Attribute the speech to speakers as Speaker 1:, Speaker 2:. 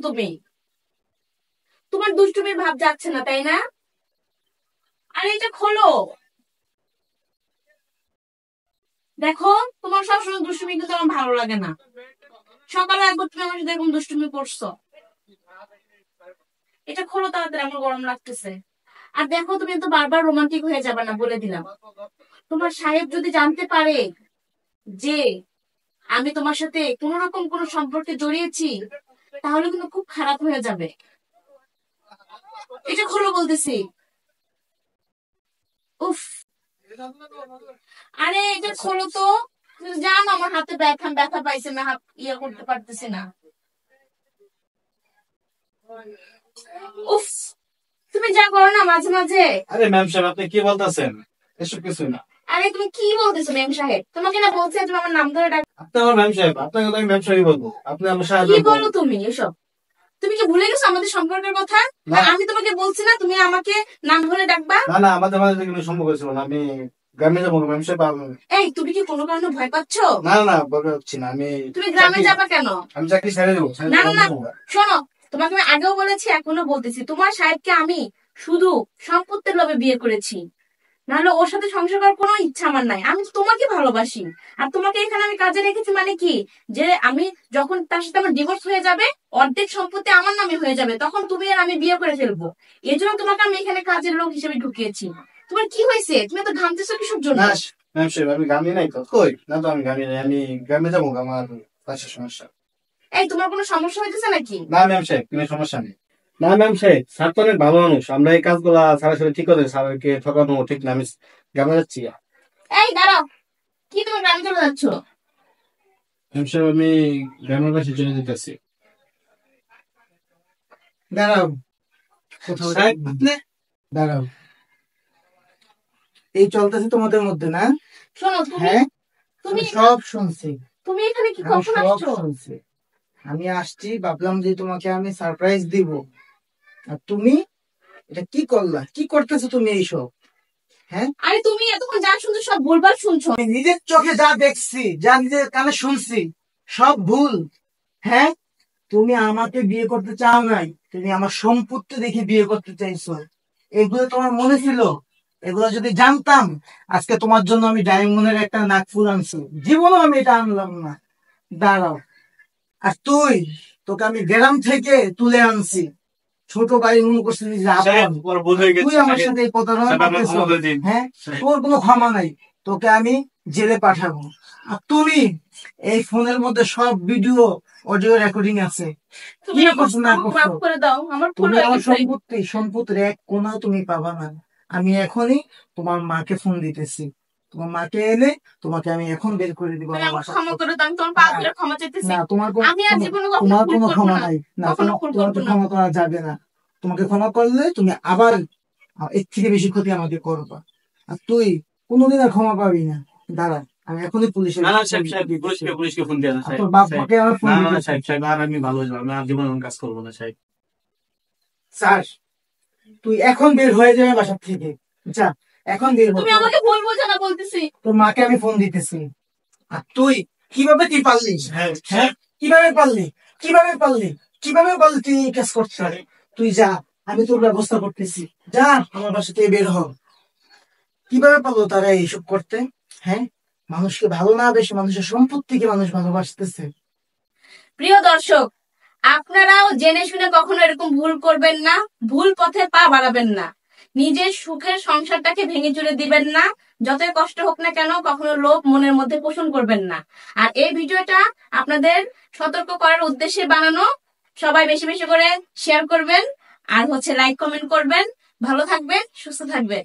Speaker 1: তুমি? তোমার দুষ্টুমির ভাব যাচ্ছে না, তাই না? আরে এটা খোলো। দেখো, তোমার সবসময় দুষ্টুমি কিন্তু আমার ভালো লাগে না। সকালে একবার তুমি আমার সাথে এরকম দুষ্টুমি করছো। এটা খোলো তাড়াতাড়ি, আমার গরম লাগতেছে। আর দেখো, তুমি তো বারবার রোমান্টিক হয়ে যাবে না, বলে দিলাম। তোমার সাহেব যদি জানতে পারে যে আমি তোমার সাথে কোন রকম কোন সম্পর্কে জড়িয়েছি, তাহলে কিন্তু খুব খারাপ হয়ে যাবে। এটা খোলো বলতেছি। উফ। আরে এটা খোলো তো। জানো আমার হাতে ব্যথা ব্যথা পাইছে, না হাত ইয়ে করতে পারতেছি না। উফ। তুমি যা করো না মাঝে মাঝে।
Speaker 2: আরে ম্যাম সাহেব, আপনি কি বলতেছেন? এসব কিছুই না।
Speaker 1: আরে তুমি কি বলতেছো মেম সাহেব? তোমাকে না বলছি তুমি আমার নাম ধরে ডাক।
Speaker 2: আপনি আমার ম্যাম সাহেব, আপনাকে তো আমি ম্যাম সাহেবই বলবো। আপনি আমার সাহেব
Speaker 1: কি বলো তুমি এসব? তুমি কি ভুলে গেছো আমাদের সম্পর্কের কথা?
Speaker 2: না।
Speaker 1: আর আমি তোমাকে বলছি না তুমি আমাকে নাম ধরে ডাকবা?
Speaker 2: না না, আমাদের মাঝে কোনো সম্পর্ক ছিল না। আমি গ্রামে যাবো ম্যাম সাহেব।
Speaker 1: এই তুমি কি কোনো কারণে ভয় পাচ্ছ?
Speaker 2: না না, বলে হচ্ছি না। আমি
Speaker 1: তুমি গ্রামে যাবা কেন?
Speaker 2: আমি চাকরি ছেড়ে দেবো।
Speaker 1: না না না, শোনো, তোমাকে আমি আগেও বলেছি এখনো বলতেছি, তোমার সাহেবকে আমি শুধু সম্পত্তির লোভে বিয়ে করেছি। নাহলে ওর সাথে সংসার করার কোনো ইচ্ছা আমার নাই। আমি তো তোমাকে ভালোবাসি। আর তোমাকে এখানে আমি কাজে রেখেছি মানে কি, যে আমি যখন তার সাথে আমার ডিভোর্স হয়ে যাবে, অর্ধেক সম্পত্তি আমার নামে হয়ে যাবে, তখন তুমি আর আমি বিয়ে করে ফেলবো। এই জন্য তোমাকে আমি এখানে কাজের লোক হিসেবে ঢুকিয়েছি। তোমার কি হয়েছে? তুমি তো ঘামতেছো কিসব জন্য?
Speaker 2: না ম্যাম সাহেব, আমি গ্রামে নাই তো। কই না তো, আমি গ্রামে নাই। আমি গ্রামে যাবো, আমার পাশে সমস্যা।
Speaker 1: এই তোমার কোনো সমস্যা হইতেছে নাকি?
Speaker 2: না ম্যাম সাহেব, কোনো সমস্যা নেই। না ম্যাম সাহেব, স্যার তো অনেক ভালো মানুষ। আমরা এই কাজগুলা স্যারের সাথে ঠিক করে স্যারকে ঠকানো ঠিক না। আমি গ্রামে যাচ্ছি।
Speaker 1: এই দাঁড়াও, কি তুমি গ্রামে চলে যাচ্ছ?
Speaker 2: ম্যাম সাহেব, আমি গ্রামের বাসে চলে যেতেছি।
Speaker 3: দাঁড়াও, কোথাও
Speaker 2: সাহেব, আপনি
Speaker 3: দাঁড়াও। এই চলতেছে তোমাদের মধ্যে না?
Speaker 1: শোনো তুমি,
Speaker 3: হ্যাঁ,
Speaker 1: তুমি
Speaker 3: আমি সব শুনছি।
Speaker 1: তুমি এখানে কি
Speaker 3: আমি
Speaker 1: কখন
Speaker 3: সব
Speaker 1: আসছো?
Speaker 3: শুনছি। আমি আসছি, ভাবলাম যে তোমাকে আমি সারপ্রাইজ দিব। আর তুমি এটা কি করলা? কি করতেছো তুমি এইসব? হ্যাঁ,
Speaker 1: আরে তুমি এতক্ষণ যা শুনছো সব ভুলভাল শুনছো।
Speaker 3: আমি নিজের চোখে যা দেখছি, যা নিজের কানে শুনছি, সব ভুল। হ্যাঁ, তুমি আমাকে বিয়ে করতে চাও নাই, তুমি আমার সম্পত্তি দেখে বিয়ে করতে চাইছো। এগুলো তোমার মনে ছিল? এগুলো যদি জানতাম, আজকে তোমার জন্য আমি ডায়মন্ডের একটা নাকফুল আনছি। জীবনও আমি এটা আনলাম না। দাঁড়াও। আর তুই, তোকে আমি গ্রাম থেকে তুলে আনছি, ছোট ভাই মনে করছিস যে
Speaker 2: সাহেব,
Speaker 3: আপন।
Speaker 2: ওর ভুল হয়ে গেছে।
Speaker 3: তুই আমার সাথে এই প্রতারণা
Speaker 2: সাহেব, আমাকে
Speaker 3: করতেছ।
Speaker 2: ক্ষমা করে দিন।
Speaker 3: হ্যাঁ, তোর কোনো ক্ষমা নাই। তোকে আমি জেলে পাঠাবো। আর তুমি, এই ফোনের মধ্যে সব ভিডিও অডিও রেকর্ডিং আছে।
Speaker 1: তুমি
Speaker 3: কি
Speaker 1: আমাকে
Speaker 3: করছো না করছো?
Speaker 1: মাফ করে দাও, আমার ভুল
Speaker 3: তুমি
Speaker 1: হয়ে
Speaker 3: আমার
Speaker 1: গেছে।
Speaker 3: সম্পত্তির এক কোনাও তুমি পাবা না। আমি এখনই তোমার মাকে ফোন দিতেছি। তোমার মাকে এলে তোমাকে আমি এখন বের করে দিব
Speaker 1: তুমি
Speaker 3: আমার
Speaker 1: আমাকে
Speaker 3: বাসা
Speaker 1: ক্ষমা
Speaker 3: থেকে।
Speaker 1: করে দাও, আমি তোমার পা
Speaker 3: না
Speaker 1: ধরে ক্ষমা চাইতেছি।
Speaker 3: না,
Speaker 1: আমি আর জীবনে কখনো
Speaker 3: তোমার
Speaker 1: ভুল
Speaker 3: কোনো
Speaker 1: করবো
Speaker 3: ক্ষমা
Speaker 1: না।
Speaker 3: নাই। না,
Speaker 1: কখনো ভুল
Speaker 3: তোমাকে
Speaker 1: করবো না।
Speaker 3: ক্ষমা করা যাবে না। তোমাকে ক্ষমা করলে তুমি আবার এর থেকে বেশি ক্ষতি আমাকে করবা। আর তুই কোনোদিন আর ক্ষমা পাবি না। দাঁড়া, আমি এখনই পুলিশে
Speaker 2: না না সাহেব, সাহেব পুলিশকে ফোন দিয়ে না
Speaker 3: আর
Speaker 2: সাহেব।
Speaker 3: তোর বাপ
Speaker 2: সাহেব,
Speaker 3: মাকে আমার ফোন
Speaker 2: না না
Speaker 3: দিতে।
Speaker 2: না সাহেব, সাহেব আর আমি ভালো হয়ে যাবো। আমি আর জীবনে এমন কাজ করবো না সাহেব।
Speaker 3: স্যার, তুই এখন বের হয়ে যাবে বাসা থেকে। যা, এখন বের
Speaker 1: তুমি
Speaker 3: হয়ে।
Speaker 1: আমাকে ভুল বোঝো না বলতেছি।
Speaker 3: তোর মাকে আমি ফোন দিতেছি। আর তুই কিভাবে তুই পারলি? হ্যাঁ, কিভাবে পারলি? কিভাবে পারলি? কিভাবে পারলি তুই এই কাজ করতে? তুই যা, আমি তোর ব্যবস্থা করতেছি। যা, আমার বাসা থেকে বের হ। কিভাবে পারলো তারা এইসব করতে? হ্যাঁ, মানুষকে ভালো না বেশি মানুষের সম্পত্তিকে মানুষ ভালোবাসতেছে।
Speaker 1: প্রিয় দর্শক, আপনারাও জেনে শুনে কখনো এরকম ভুল করবেন না। ভুল পথে পা বাড়াবেন না। নিজের সুখের সংসারটাকে ভেঙে চুরে দিবেন না। যতই কষ্ট হোক না কেন, কখনো লোভ মনের মধ্যে পোষণ করবেন না। আর এই ভিডিওটা আপনাদের সতর্ক করার উদ্দেশ্যে বানানো। সবাই বেশি বেশি করে শেয়ার করবেন, আর লাইক কমেন্ট করবেন। ভালো থাকবেন, সুস্থ থাকবেন।